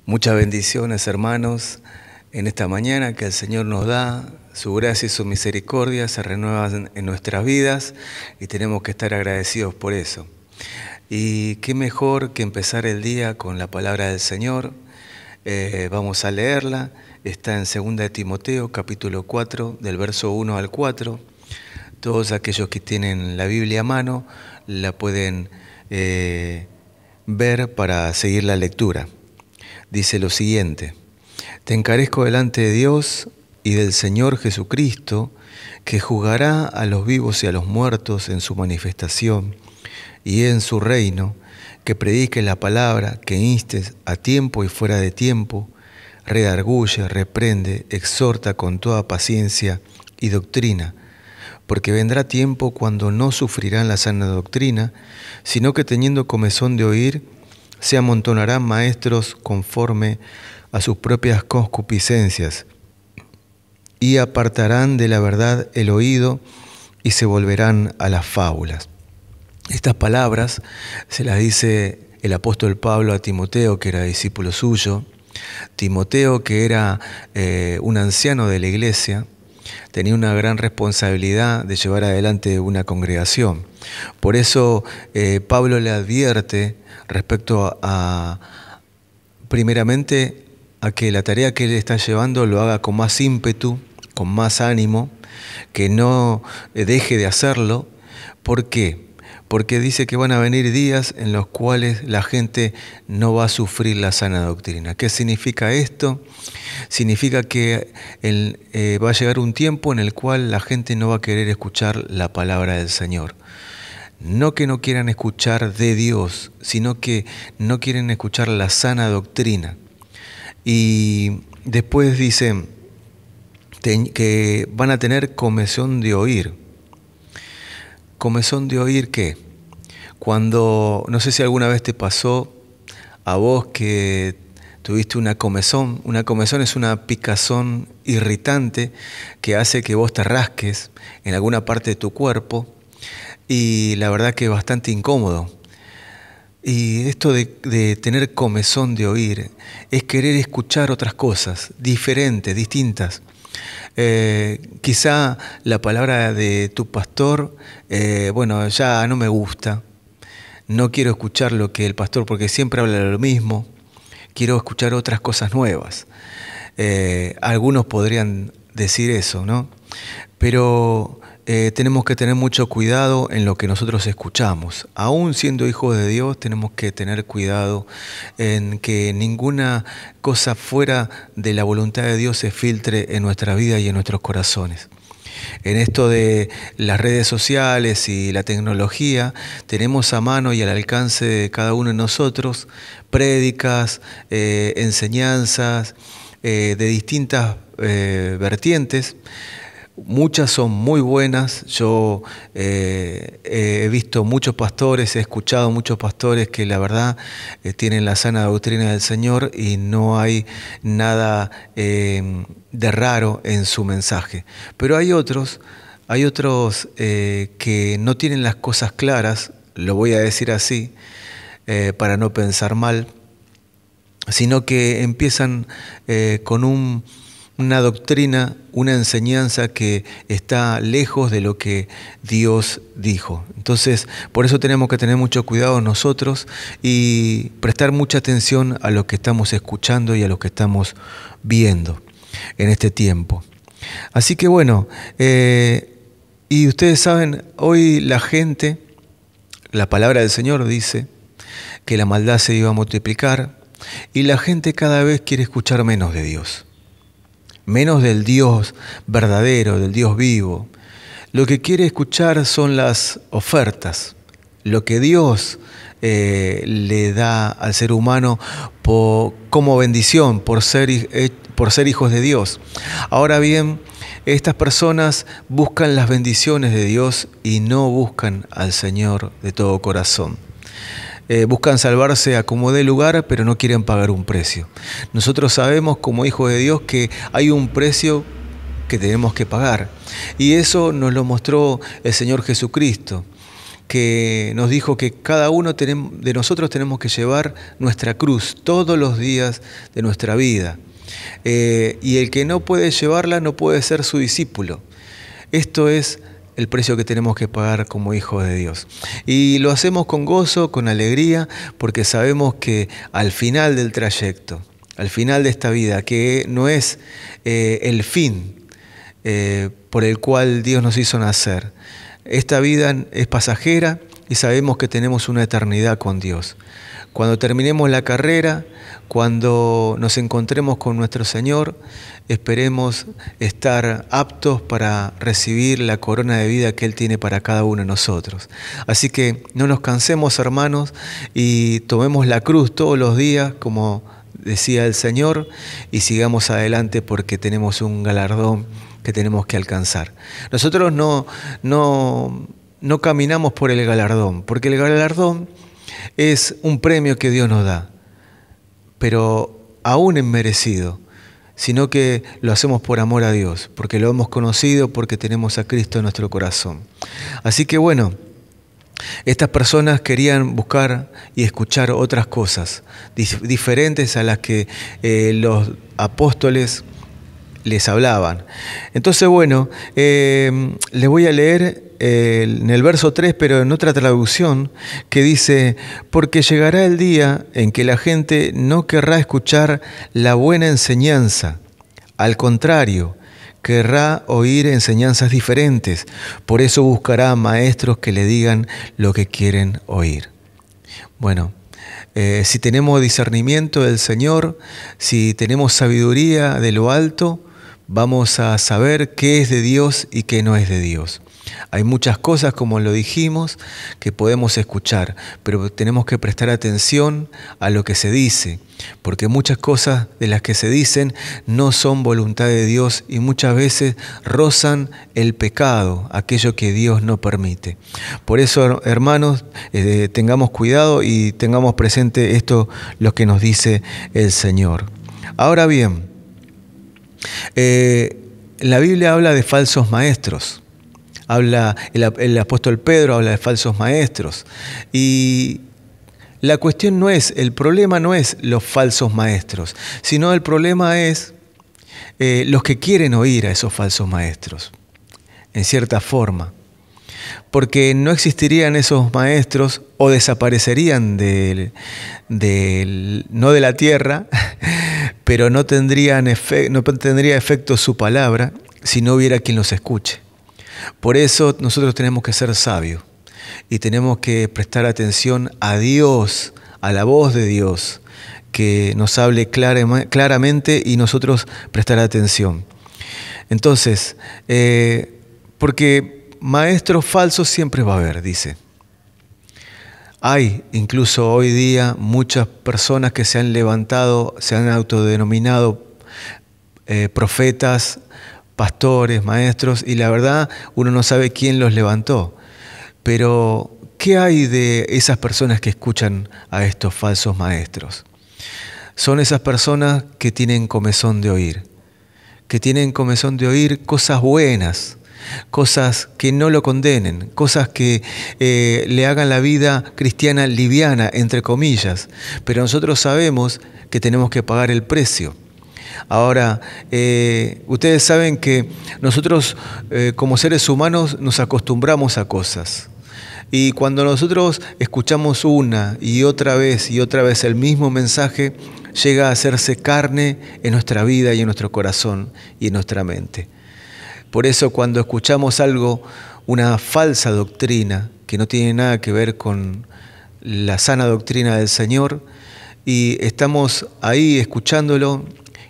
Muchas bendiciones, hermanos, en esta mañana que el Señor nos da. Su gracia y su misericordia se renuevan en nuestras vidas y tenemos que estar agradecidos por eso. Y qué mejor que empezar el día con la palabra del Señor. Vamos a leerla. Está en 2 de Timoteo, capítulo 4, del verso 1 al 4. Todos aquellos que tienen la Biblia a mano la pueden ver para seguir la lectura. Dice lo siguiente: Te encarezco delante de Dios y del Señor Jesucristo, que juzgará a los vivos y a los muertos en su manifestación y en su reino, que predique la palabra, que instes a tiempo y fuera de tiempo, redarguye, reprende, exhorta con toda paciencia y doctrina, porque vendrá tiempo cuando no sufrirán la sana doctrina, sino que teniendo comezón de oír, se amontonarán maestros conforme a sus propias concupiscencias, y apartarán de la verdad el oído y se volverán a las fábulas. Estas palabras se las dice el apóstol Pablo a Timoteo, que era discípulo suyo. Timoteo, que era un anciano de la iglesia, tenía una gran responsabilidad de llevar adelante una congregación. Por eso Pablo le advierte respecto a, primeramente, a que la tarea que él está llevando lo haga con más ímpetu, con más ánimo, que no deje de hacerlo. ¿Por qué? Porque dice que van a venir días en los cuales la gente no va a sufrir la sana doctrina. ¿Qué significa esto? Significa que va a llegar un tiempo en el cual la gente no va a querer escuchar la palabra del Señor. No que no quieran escuchar de Dios, sino que no quieren escuchar la sana doctrina. Y después dicen que van a tener comezón de oír. ¿Comezón de oír qué? Cuando, no sé si alguna vez te pasó a vos que tuviste una comezón. Una comezón es una picazón irritante que hace que vos te rasques en alguna parte de tu cuerpo, y la verdad que es bastante incómodo. Y esto de tener comezón de oír es querer escuchar otras cosas diferentes, distintas. Quizá la palabra de tu pastor, ya no me gusta, no quiero escuchar lo que el pastor, porque siempre habla de lo mismo, quiero escuchar otras cosas nuevas. Algunos podrían decir eso, ¿no? Pero tenemos que tener mucho cuidado en lo que nosotros escuchamos. Aún siendo hijos de Dios, tenemos que tener cuidado en que ninguna cosa fuera de la voluntad de Dios se filtre en nuestra vida y en nuestros corazones. En esto de las redes sociales y la tecnología, tenemos a mano y al alcance de cada uno de nosotros prédicas, enseñanzas de distintas vertientes. Muchas son muy buenas. Yo he visto muchos pastores, he escuchado muchos pastores que la verdad tienen la sana doctrina del Señor y no hay nada de raro en su mensaje. Pero hay otros que no tienen las cosas claras, lo voy a decir así, para no pensar mal, sino que empiezan con una doctrina, una enseñanza que está lejos de lo que Dios dijo. Entonces, por eso tenemos que tener mucho cuidado nosotros y prestar mucha atención a lo que estamos escuchando y a lo que estamos viendo en este tiempo. Así que bueno, y ustedes saben, hoy la gente, la palabra del Señor dice que la maldad se iba a multiplicar y la gente cada vez quiere escuchar menos de Dios. Menos del Dios verdadero, del Dios vivo. Lo que quiere escuchar son las ofertas, lo que Dios le da al ser humano como bendición por ser hijos de Dios. Ahora bien, estas personas buscan las bendiciones de Dios y no buscan al Señor de todo corazón. Buscan salvarse a como dé lugar, pero no quieren pagar un precio. Nosotros sabemos como hijos de Dios que hay un precio que tenemos que pagar. Y eso nos lo mostró el Señor Jesucristo. que nos dijo que cada uno de nosotros tenemos que llevar nuestra cruz todos los días de nuestra vida. Y el que no puede llevarla no puede ser su discípulo. Esto es el precio que tenemos que pagar como hijos de Dios. Y lo hacemos con gozo, con alegría, porque sabemos que al final del trayecto, al final de esta vida, que no es el fin por el cual Dios nos hizo nacer. Esta vida es pasajera y sabemos que tenemos una eternidad con Dios. Cuando terminemos la carrera, cuando nos encontremos con nuestro Señor, esperemos estar aptos para recibir la corona de vida que Él tiene para cada uno de nosotros. Así que no nos cansemos, hermanos, y tomemos la cruz todos los días, como decía el Señor, y sigamos adelante porque tenemos un galardón que tenemos que alcanzar. Nosotros no caminamos por el galardón, porque el galardón es un premio que Dios nos da, pero aún inmerecido, sino que lo hacemos por amor a Dios, porque lo hemos conocido, porque tenemos a Cristo en nuestro corazón. Así que bueno, estas personas querían buscar y escuchar otras cosas, diferentes a las que los apóstoles les hablaban. Entonces, bueno, les voy a leer en el verso 3, pero en otra traducción, que dice: porque llegará el día en que la gente no querrá escuchar la buena enseñanza. Al contrario, querrá oír enseñanzas diferentes. Por eso buscará maestros que le digan lo que quieren oír. Bueno, si tenemos discernimiento del Señor, si tenemos sabiduría de lo alto, vamos a saber qué es de Dios y qué no es de Dios. Hay muchas cosas, como lo dijimos, que podemos escuchar, pero tenemos que prestar atención a lo que se dice, porque muchas cosas de las que se dicen no son voluntad de Dios y muchas veces rozan el pecado, aquello que Dios no permite. Por eso, hermanos, tengamos cuidado y tengamos presente esto, lo que nos dice el Señor. Ahora bien, la Biblia habla de falsos maestros. El apóstol Pedro habla de falsos maestros. Y la cuestión el problema no es los falsos maestros, sino el problema es los que quieren oír a esos falsos maestros, en cierta forma. Porque no existirían esos maestros o desaparecerían no de la tierra, pero no tendría efecto su palabra si no hubiera quien los escuche. Por eso nosotros tenemos que ser sabios y tenemos que prestar atención a Dios, a la voz de Dios, que nos hable claramente y nosotros prestar atención. Entonces, porque maestros falsos siempre va a haber, dice. Hay incluso hoy día muchas personas que se han levantado, se han autodenominado profetas, pastores, maestros, y la verdad uno no sabe quién los levantó. Pero, ¿qué hay de esas personas que escuchan a estos falsos maestros? Son esas personas que tienen comezón de oír, cosas buenas, cosas que no lo condenen, cosas que le hagan la vida cristiana liviana, entre comillas, pero nosotros sabemos que tenemos que pagar el precio. Ahora, ustedes saben que nosotros como seres humanos nos acostumbramos a cosas. Y cuando nosotros escuchamos una y otra vez el mismo mensaje, llega a hacerse carne en nuestra vida y en nuestro corazón y en nuestra mente. Por eso cuando escuchamos algo, una falsa doctrina que no tiene nada que ver con la sana doctrina del Señor, y estamos ahí escuchándolo,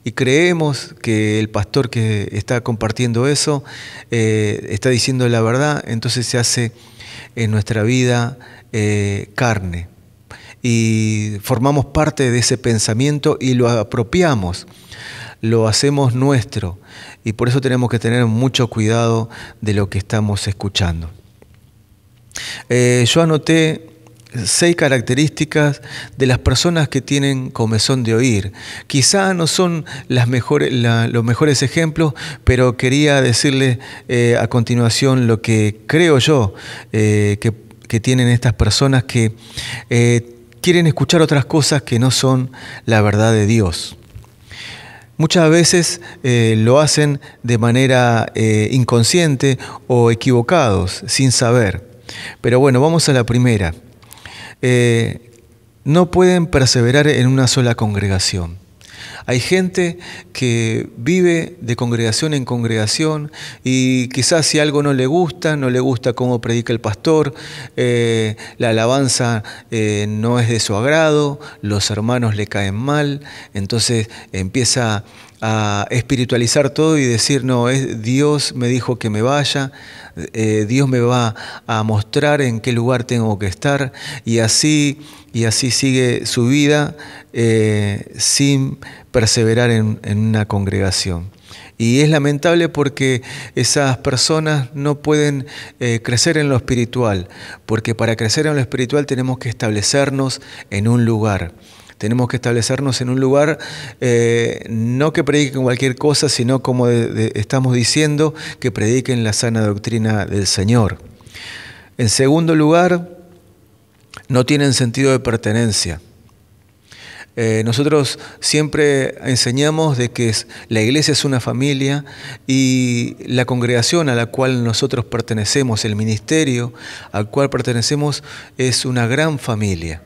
y creemos que el pastor que está compartiendo eso está diciendo la verdad, entonces se hace en nuestra vida carne. Y formamos parte de ese pensamiento y lo apropiamos, lo hacemos nuestro. Y por eso tenemos que tener mucho cuidado de lo que estamos escuchando. Yo anoté 6 características de las personas que tienen comezón de oír. Quizá no son los mejores ejemplos, pero quería decirles a continuación lo que creo yo que que tienen estas personas que quieren escuchar otras cosas que no son la verdad de Dios. Muchas veces lo hacen de manera inconsciente o equivocados, sin saber. Pero bueno, vamos a la primera. No pueden perseverar en una sola congregación. Hay gente que vive de congregación en congregación y quizás si algo no le gusta cómo predica el pastor, la alabanza no es de su agrado, los hermanos le caen mal, entonces empieza a espiritualizar todo y decir, no, Dios me dijo que me vaya, Dios me va a mostrar en qué lugar tengo que estar, y así sigue su vida sin perseverar en una congregación. Y es lamentable porque esas personas no pueden crecer en lo espiritual, porque para crecer en lo espiritual tenemos que establecernos en un lugar. Tenemos que establecernos en un lugar, no que prediquen cualquier cosa, sino como estamos diciendo, que prediquen la sana doctrina del Señor. En segundo lugar, no tienen sentido de pertenencia. Nosotros siempre enseñamos de que la iglesia es una familia y la congregación a la cual nosotros pertenecemos, el ministerio al cual pertenecemos, es una gran familia.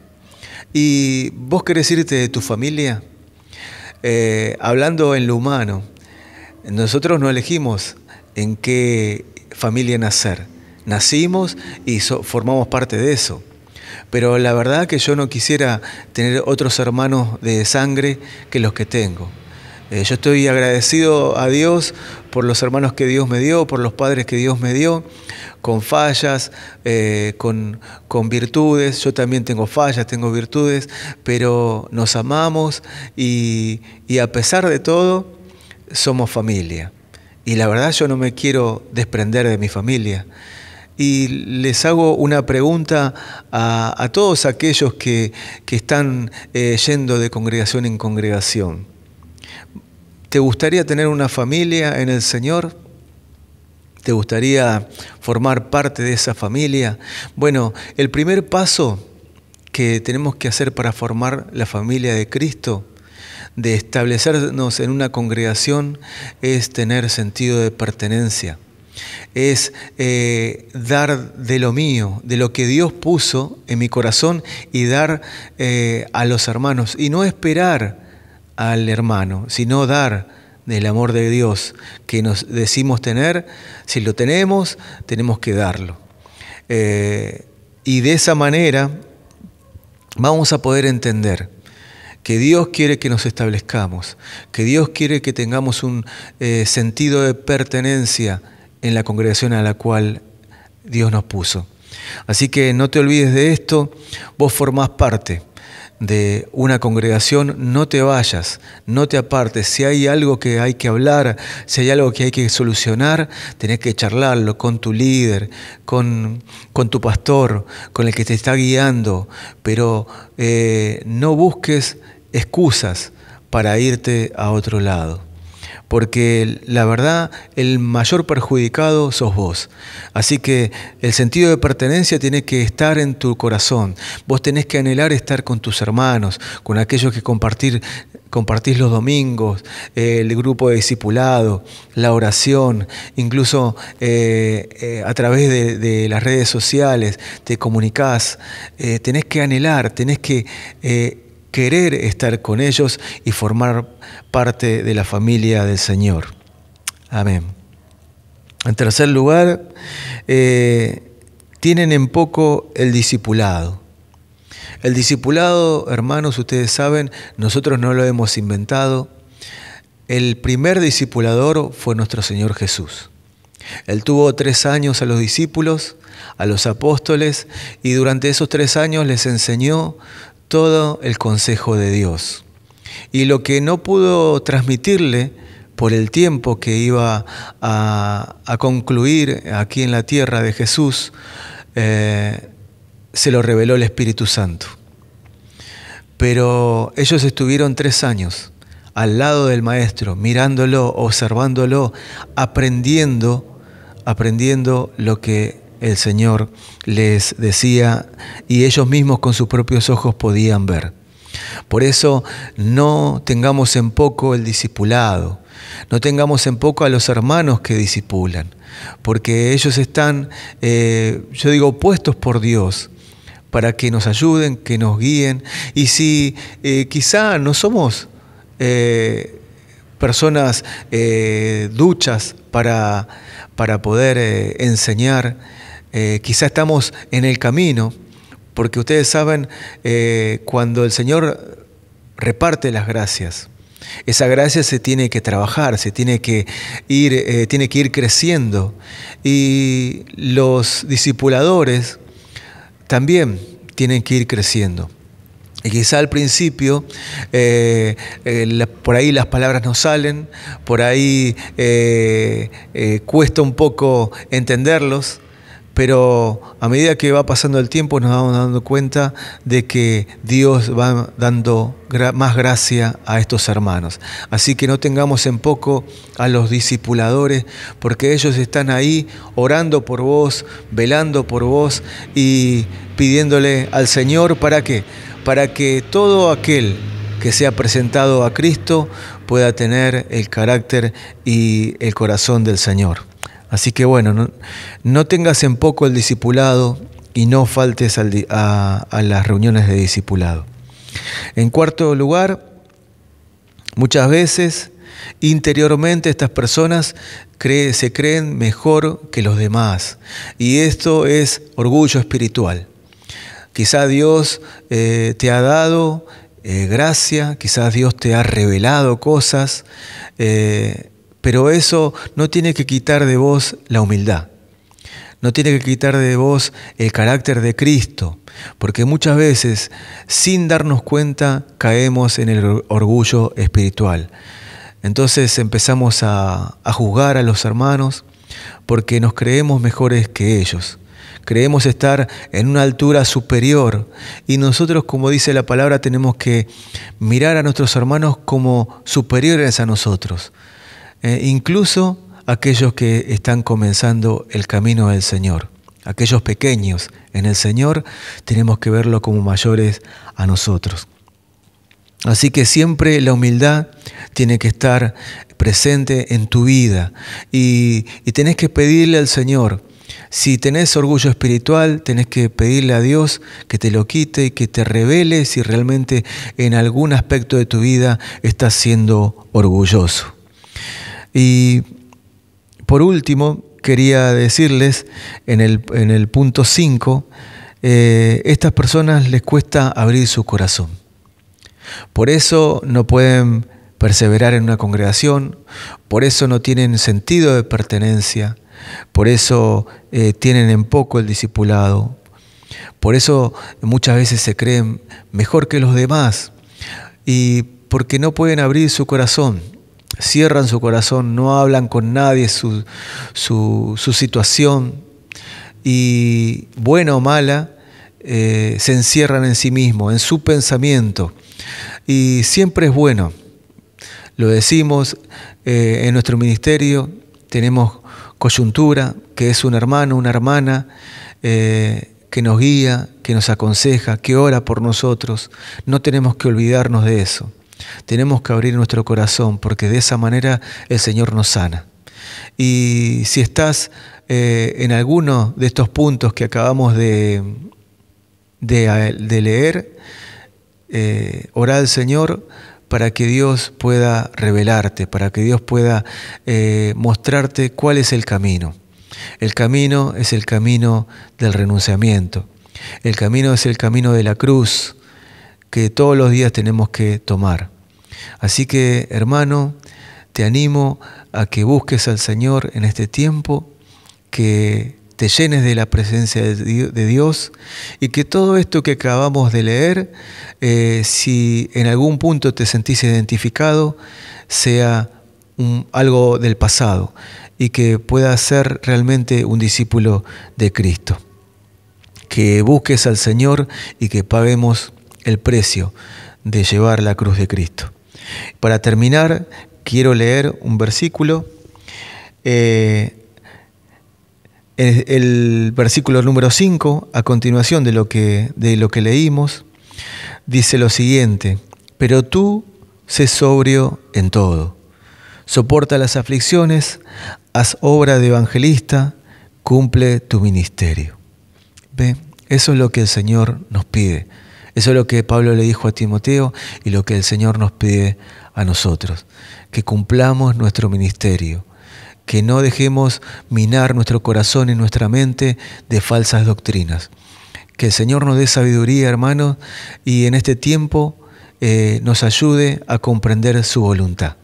¿Y vos querés irte de tu familia? Hablando en lo humano, nosotros no elegimos en qué familia nacer. Nacimos y formamos parte de eso. Pero la verdad que yo no quisiera tener otros hermanos de sangre que los que tengo. Yo estoy agradecido a Dios por los hermanos que Dios me dio, por los padres que Dios me dio, con fallas, con virtudes. Yo también tengo fallas, tengo virtudes, pero nos amamos y a pesar de todo somos familia. Y la verdad yo no me quiero desprender de mi familia. Y les hago una pregunta a todos aquellos que están yendo de congregación en congregación. ¿Te gustaría tener una familia en el Señor? ¿Te gustaría formar parte de esa familia? Bueno, el primer paso que tenemos que hacer para formar la familia de Cristo, de establecernos en una congregación, es tener sentido de pertenencia. Es dar de lo mío, de lo que Dios puso en mi corazón y dar a los hermanos. Y no esperar al hermano, sino dar del amor de Dios que nos decimos tener. Si lo tenemos, tenemos que darlo. Y de esa manera vamos a poder entender que Dios quiere que nos establezcamos, que Dios quiere que tengamos un sentido de pertenencia en la congregación a la cual Dios nos puso. Así que no te olvides de esto, vos formás parte de una congregación, no te vayas, no te apartes. Si hay algo que hay que hablar, si hay algo que hay que solucionar, tenés que charlarlo con tu líder, con tu pastor, con el que te está guiando, pero no busques excusas para irte a otro lado. Porque la verdad, el mayor perjudicado sos vos. Así que el sentido de pertenencia tiene que estar en tu corazón. Vos tenés que anhelar estar con tus hermanos, con aquellos que compartís los domingos, el grupo de discipulado, la oración, incluso a través de las redes sociales te comunicás. Tenés que anhelar, tenés que querer estar con ellos y formar parte de la familia del Señor. Amén. En tercer lugar, tienen en poco el discipulado. El discipulado, hermanos, ustedes saben, nosotros no lo hemos inventado. El primer discipulador fue nuestro Señor Jesús. Él tuvo 3 años a los discípulos, a los apóstoles, y durante esos 3 años les enseñó todo el consejo de Dios. Y lo que no pudo transmitirle por el tiempo que iba a concluir aquí en la tierra de Jesús, se lo reveló el Espíritu Santo. Pero ellos estuvieron 3 años al lado del Maestro, mirándolo, observándolo, aprendiendo lo que el Señor les decía y ellos mismos con sus propios ojos podían ver. Por eso no tengamos en poco el discipulado, no tengamos en poco a los hermanos que discipulan, porque ellos están, puestos por Dios para que nos ayuden, que nos guíen. Y si quizá no somos personas duchas para poder enseñar, quizá estamos en el camino, porque ustedes saben, cuando el Señor reparte las gracias, esa gracia se tiene que trabajar, se tiene que ir creciendo. Y los discipuladores también tienen que ir creciendo. Y quizá al principio por ahí las palabras no salen, por ahí cuesta un poco entenderlos, pero a medida que va pasando el tiempo nos vamos dando cuenta de que Dios va dando más gracia a estos hermanos. Así que no tengamos en poco a los discipuladores, porque ellos están ahí orando por vos, velando por vos y pidiéndole al Señor, ¿para qué? Para que todo aquel que sea presentado a Cristo pueda tener el carácter y el corazón del Señor. Así que bueno, no tengas en poco el discipulado y no faltes a las reuniones de discipulado. En cuarto lugar, muchas veces interiormente estas personas se creen mejor que los demás, y esto es orgullo espiritual. Quizá Dios te ha dado gracia, quizás Dios te ha revelado cosas, pero eso no tiene que quitar de vos la humildad, no tiene que quitar de vos el carácter de Cristo, porque muchas veces, sin darnos cuenta, caemos en el orgullo espiritual. Entonces empezamos a juzgar a los hermanos porque nos creemos mejores que ellos. Creemos estar en una altura superior, y nosotros, como dice la palabra, tenemos que mirar a nuestros hermanos como superiores a nosotros. Incluso aquellos que están comenzando el camino del Señor, aquellos pequeños en el Señor, tenemos que verlo como mayores a nosotros. Así que siempre la humildad tiene que estar presente en tu vida, y tenés que pedirle al Señor. Si tenés orgullo espiritual, tenés que pedirle a Dios que te lo quite y que te revele si realmente en algún aspecto de tu vida estás siendo orgulloso. Y por último, quería decirles en el punto 5, estas personas les cuesta abrir su corazón. Por eso no pueden perseverar en una congregación, por eso no tienen sentido de pertenencia, por eso tienen en poco el discipulado, por eso muchas veces se creen mejor que los demás, y porque no pueden abrir su corazón. Cierran su corazón, no hablan con nadie su situación, y buena o mala, se encierran en sí mismos, en su pensamiento. Y siempre es bueno, lo decimos, en nuestro ministerio tenemos coyuntura, que es un hermano, una hermana, que nos guía, que nos aconseja, que ora por nosotros. No tenemos que olvidarnos de eso. Tenemos que abrir nuestro corazón, porque de esa manera el Señor nos sana. Y si estás en alguno de estos puntos que acabamos de leer, ora al Señor para que Dios pueda revelarte, para que Dios pueda mostrarte cuál es el camino. El camino es el camino del renunciamiento. El camino es el camino de la cruz, que todos los días tenemos que tomar. Así que, hermano, te animo a que busques al Señor en este tiempo, que te llenes de la presencia de Dios, y que todo esto que acabamos de leer, si en algún punto te sentís identificado, sea algo del pasado, y que puedas ser realmente un discípulo de Cristo. Que busques al Señor y que paguemos el precio de llevar la cruz de Cristo. Para terminar, quiero leer un versículo El versículo número 5, a continuación de lo que leímos, dice lo siguiente: pero tú sé sobrio en todo, soporta las aflicciones, haz obra de evangelista, cumple tu ministerio. ¿Ve? Eso es lo que el Señor nos pide. Eso es lo que Pablo le dijo a Timoteo y lo que el Señor nos pide a nosotros. Que cumplamos nuestro ministerio. Que no dejemos minar nuestro corazón y nuestra mente de falsas doctrinas. Que el Señor nos dé sabiduría, hermanos, y en este tiempo nos ayude a comprender su voluntad.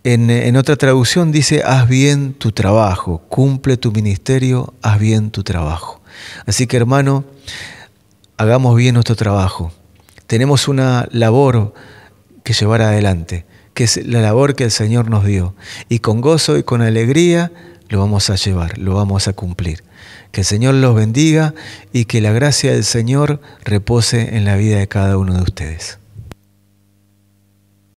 En otra traducción dice: haz bien tu trabajo, cumple tu ministerio, haz bien tu trabajo. Así que, hermano, hagamos bien nuestro trabajo. Tenemos una labor que llevar adelante, que es la labor que el Señor nos dio. Y con gozo y con alegría lo vamos a llevar, lo vamos a cumplir. Que el Señor los bendiga y que la gracia del Señor repose en la vida de cada uno de ustedes.